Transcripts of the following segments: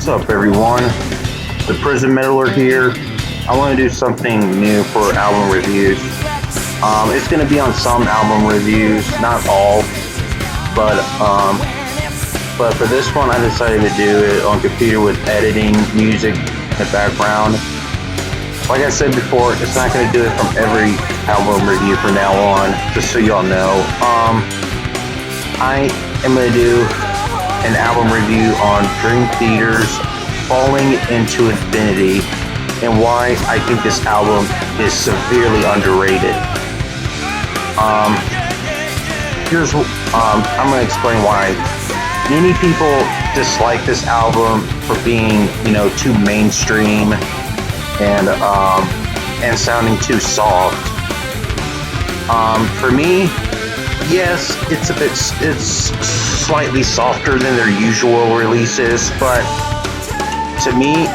up, everyone? The Prison Meddler here. I want to do something new for album reviews. It's going to be on some album reviews, not all, but for this one, I decided to do it on computer with editing music in the background. Like I said before, it's not going to do it from every album review from now on, just so y'all know. I am going to do an album review on Dream Theater's Falling into Infinity and why I think this album is severely underrated. I'm going to explain why. Many people dislike this album for being, too mainstream and sounding too soft. For me, yes, it's slightly softer than their usual releases, but to me,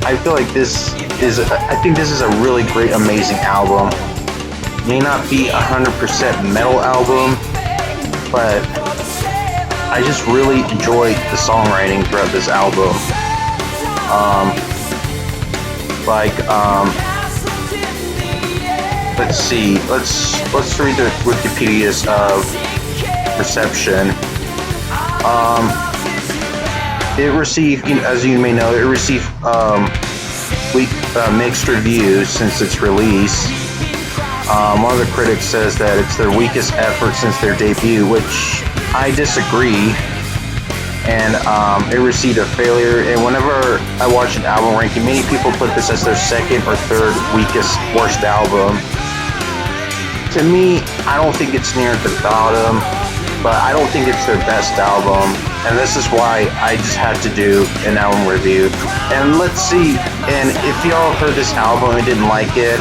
I feel like I think this is a really great, amazing album. May not be 100% metal album, but I just really enjoyed the songwriting throughout this album. Let's see. Let's read the Wikipedia's reception. It received, as you may know, mixed reviews since its release. One of the critics says that it's their weakest effort since their debut, which I disagree. And it received a failure. And whenever I watch an album ranking, many people put this as their second or third worst album. To me, I don't think it's near the bottom, but I don't think it's their best album. And this is why I just had to do an album review. And let's see, and if y'all heard this album and didn't like it,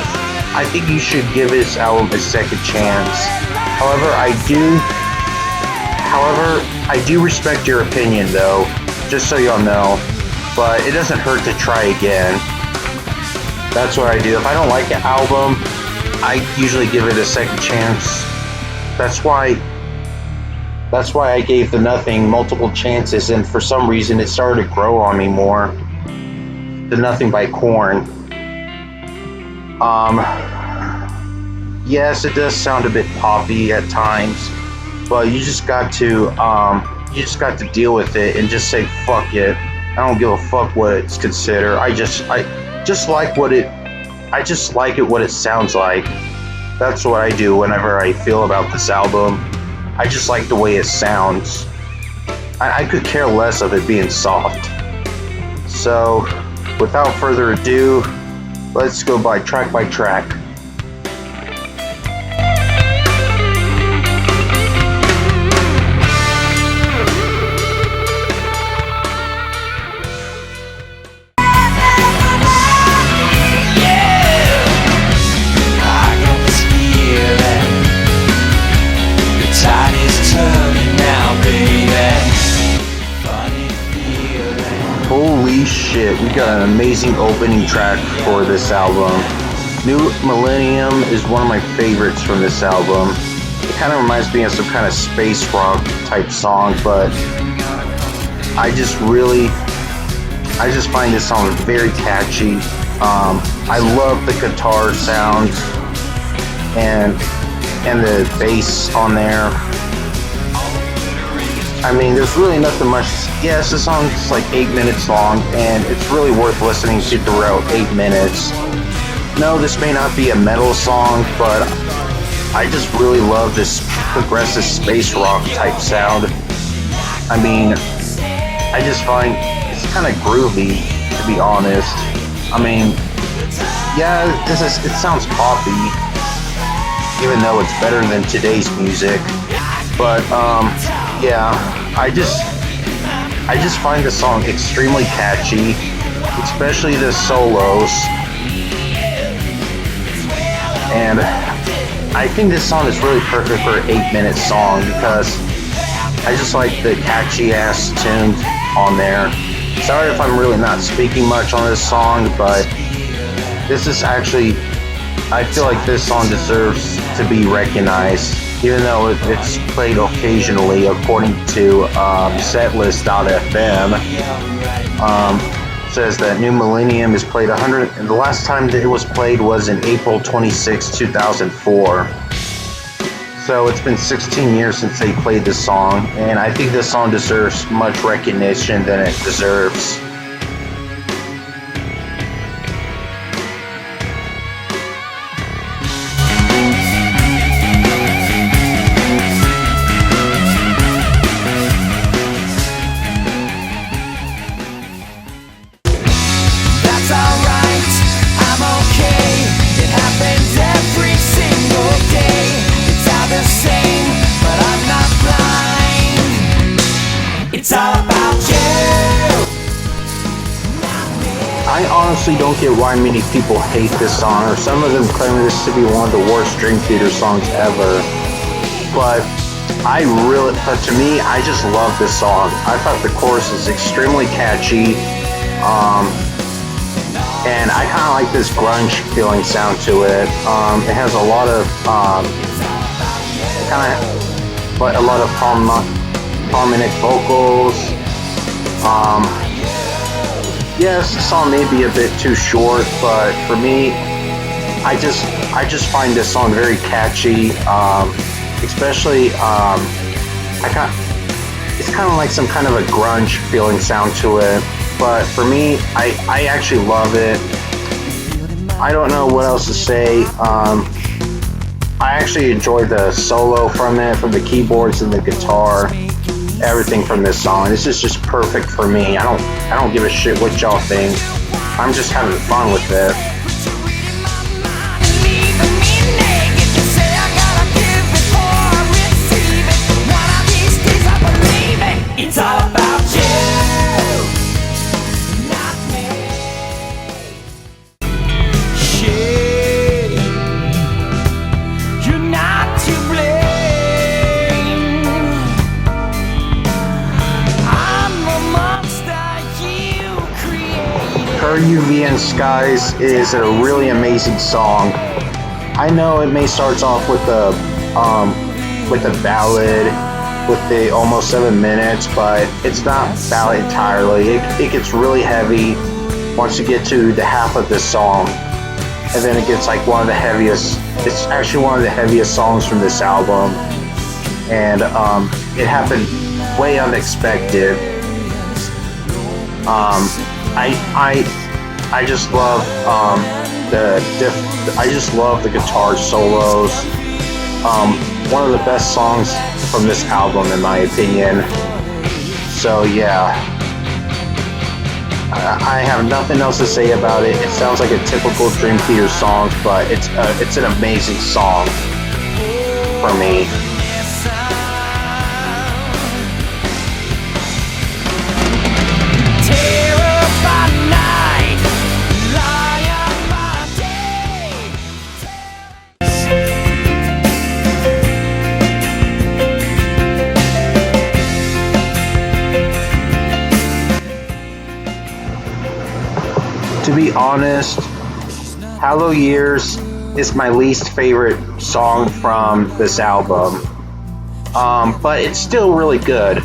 I think you should give this album a second chance. However, I do respect your opinion though, just so y'all know. But it doesn't hurt to try again. That's what I do. If I don't like an album, I usually give it a second chance. That's why I gave The Nothing multiple chances, and for some reason it started to grow on me more. The Nothing by Korn. Yes, it does sound a bit poppy at times, but you just got to deal with it and just say fuck it. I don't give a fuck what it's considered. I just like what it sounds like. That's what I do whenever I feel about this album. I just like the way it sounds. I could care less of it being soft. So, without further ado, let's go by track. Holy shit, we got an amazing opening track for this album. New Millennium is one of my favorites from this album. It kind of reminds me of some kind of space rock type song, but I just find this song very catchy. I love the guitar sounds and the bass on there. I mean, there's really nothing much. Yes, the song's like 8 minutes long, and it's really worth listening to throughout 8 minutes. No, this may not be a metal song, but I just really love this progressive space rock type sound. I mean, I just find it's kind of groovy, to be honest. I mean, yeah, it sounds poppy, even though it's better than today's music. But yeah, I just find the song extremely catchy, especially the solos. And I think this song is really perfect for an 8-minute song because I just like the catchy ass tunes on there. Sorry if I'm really not speaking much on this song, but this is actually, I feel like this song deserves to be recognized. even though it's played occasionally, according to Setlist.fm. Says that New Millennium is played 100, and the last time that it was played was in April 26, 2004. So it's been 16 years since they played this song, and I think this song deserves much recognition than it deserves. I honestly don't get why many people hate this song, or some of them claim this to be one of the worst Dream Theater songs ever. But to me, I just love this song. I thought the chorus is extremely catchy, and I kind of like this grunge feeling sound to it. It has a lot of prominent vocals. Yes, the song may be a bit too short, but for me, I just find this song very catchy. Especially, it's kind of like some kind of a grunge feeling sound to it. But for me, I actually love it. I don't know what else to say. I actually enjoyed the solo from the keyboards and the guitar. Everything from this song. This is just perfect for me. I don't give a shit what y'all think. I'm just having fun with it. It's all about you, not me. Shame, you're not to blame. I'm the monster you created. Her UVN Skies is a really amazing song. I know it may start off with the ballad, with the almost 7 minutes, but it's not ballad entirely. It gets really heavy once you get to the half of this song, and then it gets like it's actually one of the heaviest songs from this album, and it happened way unexpected. I just love I just love the guitar solos. One of the best songs from this album, in my opinion. So yeah, I have nothing else to say about it. It sounds like a typical Dream Theater song, but it's an amazing song for me. To be honest, Hallow Years is my least favorite song from this album, but it's still really good.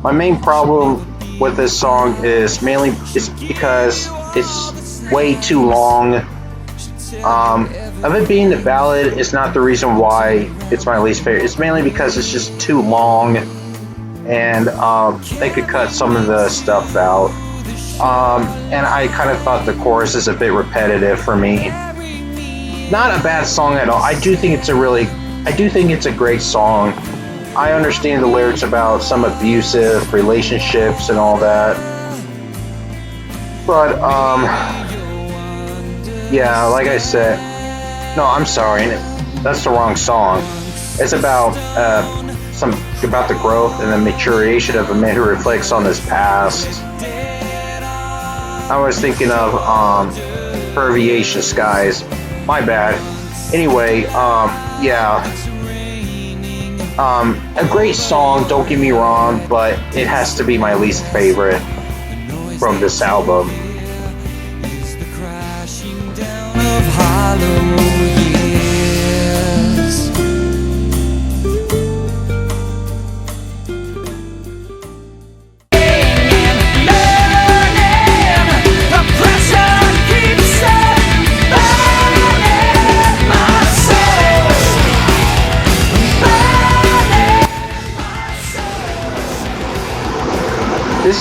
My main problem with this song is because it's way too long. Of it being the ballad is not the reason why it's my least favorite. It's mainly because it's just too long, and they could cut some of the stuff out. And I kind of thought the chorus is a bit repetitive for me. Not a bad song at all. I do think it's a great song. I understand the lyrics about some abusive relationships and all that. But, yeah, like I said, no, I'm sorry, that's the wrong song. It's about, about the growth and the maturation of a man who reflects on his past. I was thinking of Perviation Skies. My bad. Anyway, yeah. A great song, don't get me wrong, but it has to be my least favorite from this album.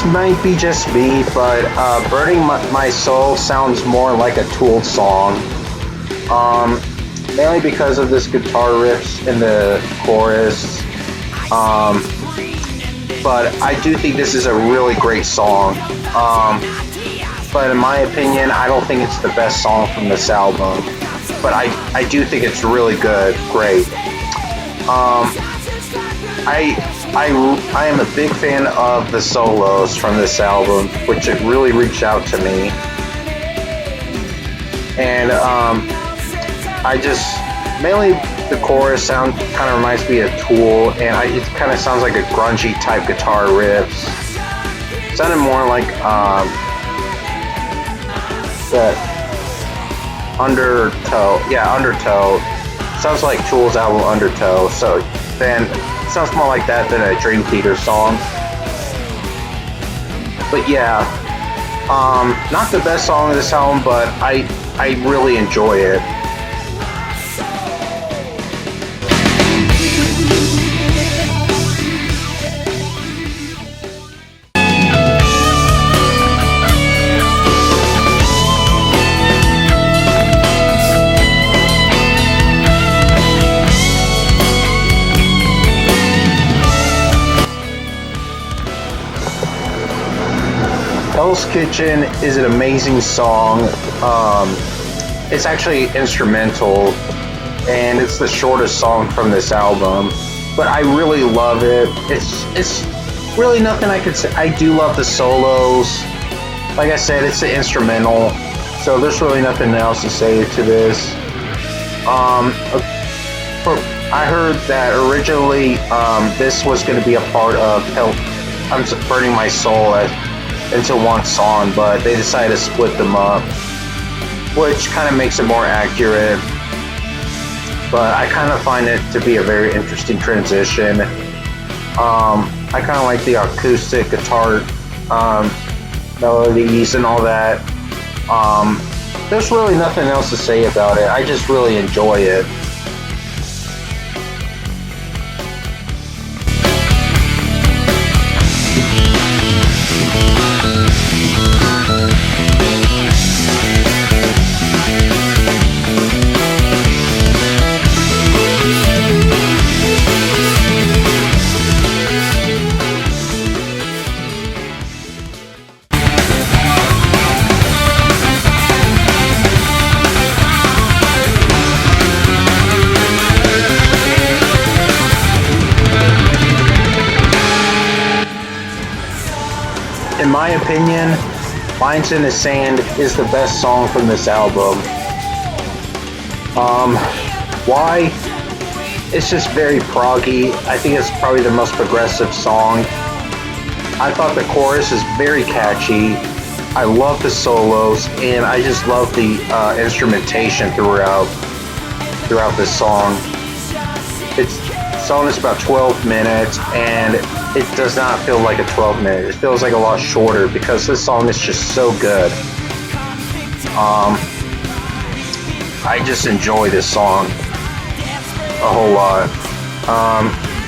might be just me, but Burning My Soul sounds more like a Tool song. Mainly because of this guitar riffs in the chorus. But I do think this is a really great song. But in my opinion, I don't think it's the best song from this album. But I do think it's really good, great. I am a big fan of the solos from this album, which it really reached out to me. And I just, mainly the chorus sound kind of reminds me of Tool, and it kind of sounds like a grungy type guitar riffs. It sounded more like the Undertow. Yeah, Undertow. Sounds like Tool's album Undertow. So then it sounds more like that than a Dream Theater song. But yeah, not the best song of this album, but I really enjoy it. Hell's Kitchen is an amazing song. It's actually instrumental, and it's the shortest song from this album, but I really love it. It's really nothing I could say. I do love the solos. Like I said, it's the instrumental, so there's really nothing else to say to this. I heard that originally this was going to be a part of Burning My Soul into one song, but they decided to split them up, which kind of makes it more accurate. But I kind of find it to be a very interesting transition. I kind of like the acoustic guitar melodies and all that. There's really nothing else to say about it. I just really enjoy it. In my opinion, Lines in the Sand is the best song from this album. Why? It's just very proggy. I think it's probably the most progressive song. I thought the chorus is very catchy. I love the solos, and I just love the instrumentation throughout this song. The song is about 12 minutes, and it does not feel like a 12 minute. It feels like a lot shorter because this song is just so good. I just enjoy this song a whole lot.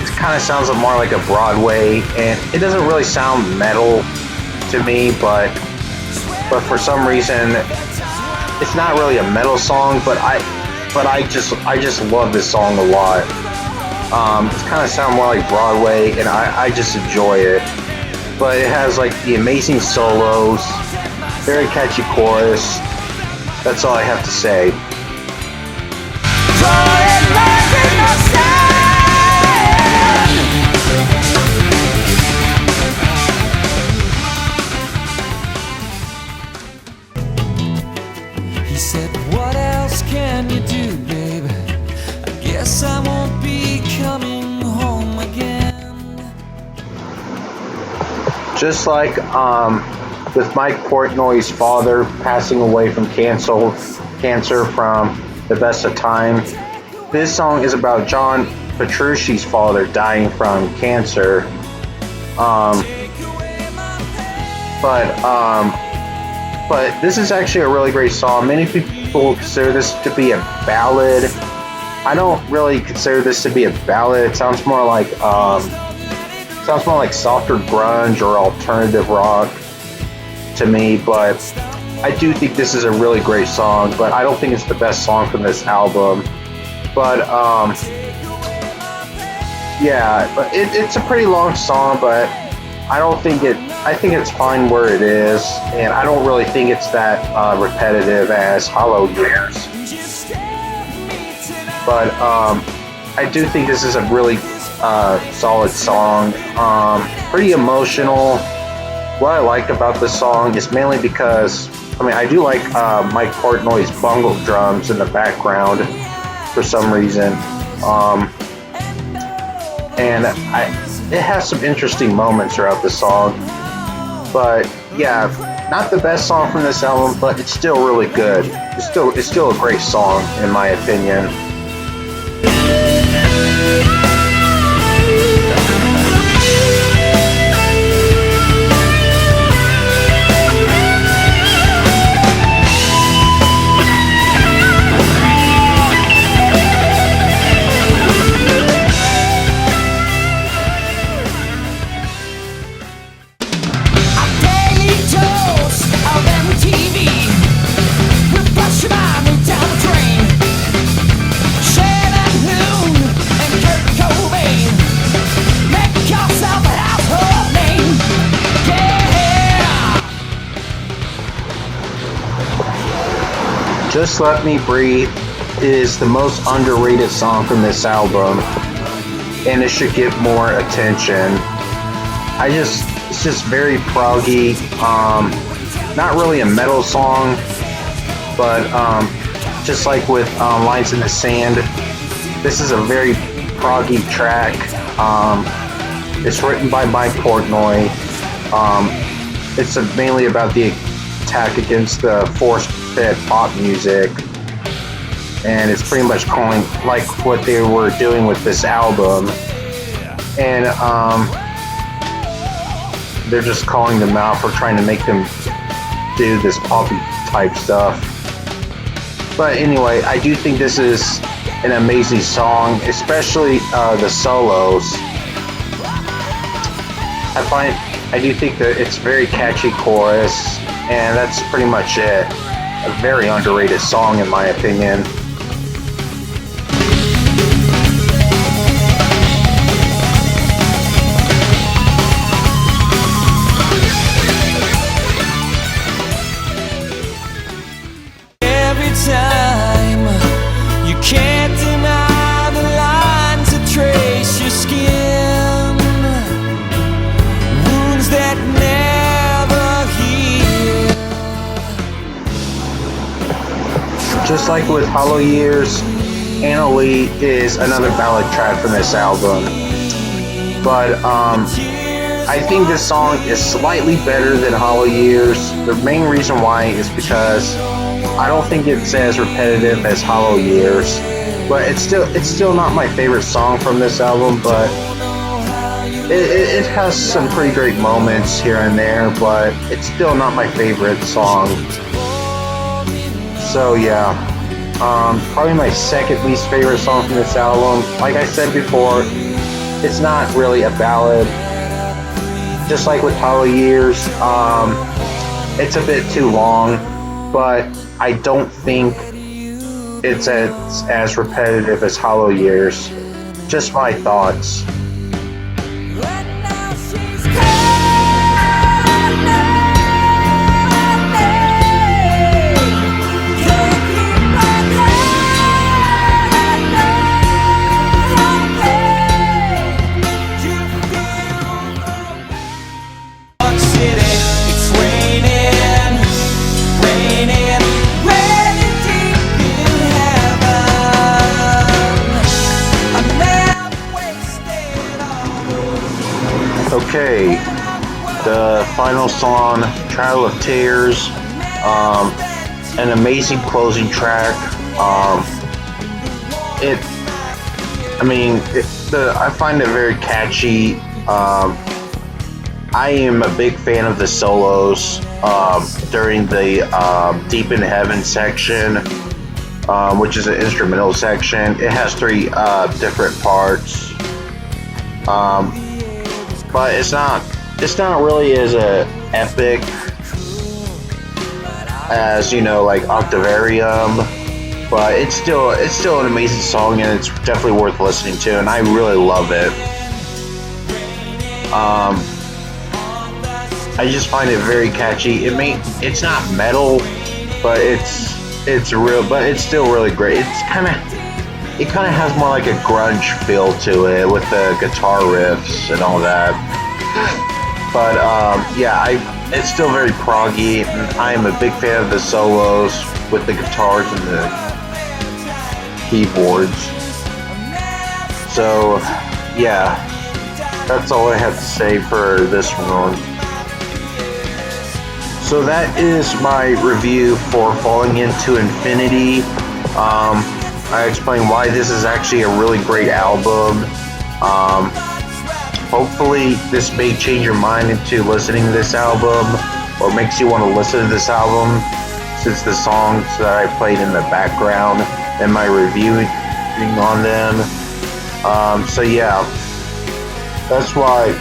It kind of sounds more like a Broadway, and it doesn't really sound metal to me, but for some reason it's not really a metal song, but I just love this song a lot. It kind of sounds more like Broadway, and I just enjoy it. But it has like the amazing solos, very catchy chorus. That's all I have to say. He said, what else can you do, baby? I guess I won't be coming home again. Just like with Mike Portnoy's father passing away from cancer from The Best of Time, this song is about John Petrucci's father dying from cancer. But this is actually a really great song. Many people consider this to be a ballad. I don't really consider this to be a ballad. It sounds more like Sounds more like softer grunge or alternative rock to me, but I do think this is a really great song, but I don't think it's the best song from this album. But yeah, but it's a pretty long song, but I think it's fine where it is, and I don't really think it's that repetitive as Hollow Years. But I do think this is a really solid song. Pretty emotional. What I like about this song is mainly because, I do like Mike Portnoy's bongo drums in the background for some reason. And it has some interesting moments throughout the song. But yeah, not the best song from this album, but it's still really good. It's still a great song in my opinion. Just Let Me Breathe is the most underrated song from this album, and it should get more attention. It's just very proggy, not really a metal song, but just like with Lines in the Sand, this is a very proggy track. It's written by Mike Portnoy. It's mainly about the attack against the force-fed pop music, and it's pretty much calling like what they were doing with this album, and they're just calling them out for trying to make them do this poppy type stuff. But anyway, I do think this is an amazing song, especially the solos. I do think that it's very catchy chorus, and that's pretty much it. A very underrated song in my opinion. Every time you can't deny the lines that trace your skin, wounds that never heal. Just like with Hollow Years, Anna Lee is another ballad track from this album. But I think this song is slightly better than Hollow Years. The main reason why is because I don't think it's as repetitive as Hollow Years. But it's still not my favorite song from this album, but it has some pretty great moments here and there, but it's still not my favorite song. So yeah, probably my second least favorite song from this album. Like I said before, it's not really a ballad. Just like with Hollow Years, it's a bit too long, but I don't think it's as repetitive as Hollow Years. Just my thoughts. Okay, the final song, Trail of Tears, an amazing closing track. I find it very catchy. I am a big fan of the solos during the Deep in Heaven section, which is an instrumental section. It has three different parts. but it's not really as epic as, you know, like Octavarium, but it's still an amazing song, and it's definitely worth listening to, and I really love it. I just find it very catchy. It's not metal, but it's still really great. It kind of has more like a grunge feel to it with the guitar riffs and all that. But it's still very proggy, and I am a big fan of the solos with the guitars and the keyboards. So yeah, that's all I have to say for this one. So that is my review for Falling Into Infinity. I explained why this is actually a really great album. Hopefully this may change your mind into listening to this album, or makes you want to listen to this album, since the songs that I played in the background and my reviewing on them. So yeah, that's why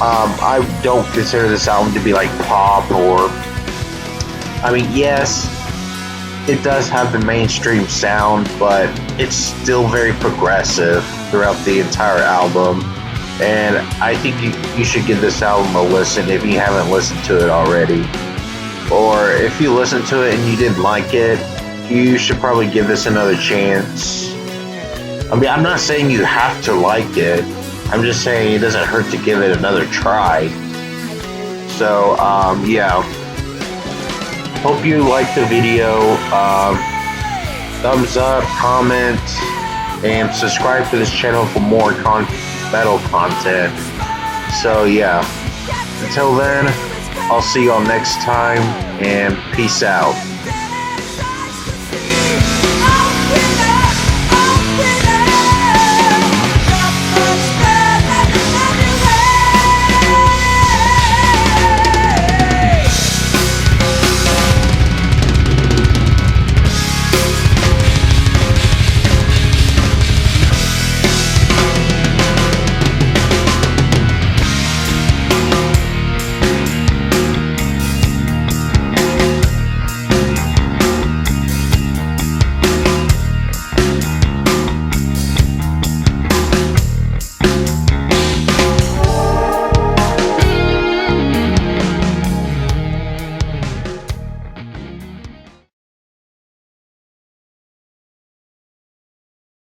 I don't consider this album to be like pop, or, I mean, yes, it does have the mainstream sound, but it's still very progressive throughout the entire album. And I think you should give this album a listen if you haven't listened to it already. Or if you listened to it and you didn't like it, you should probably give this another chance. I mean, I'm not saying you have to like it. I'm just saying it doesn't hurt to give it another try. So, yeah. Hope you liked the video. Thumbs up, comment, and subscribe to this channel for more metal content. So yeah, until then, I'll see y'all next time, and peace out.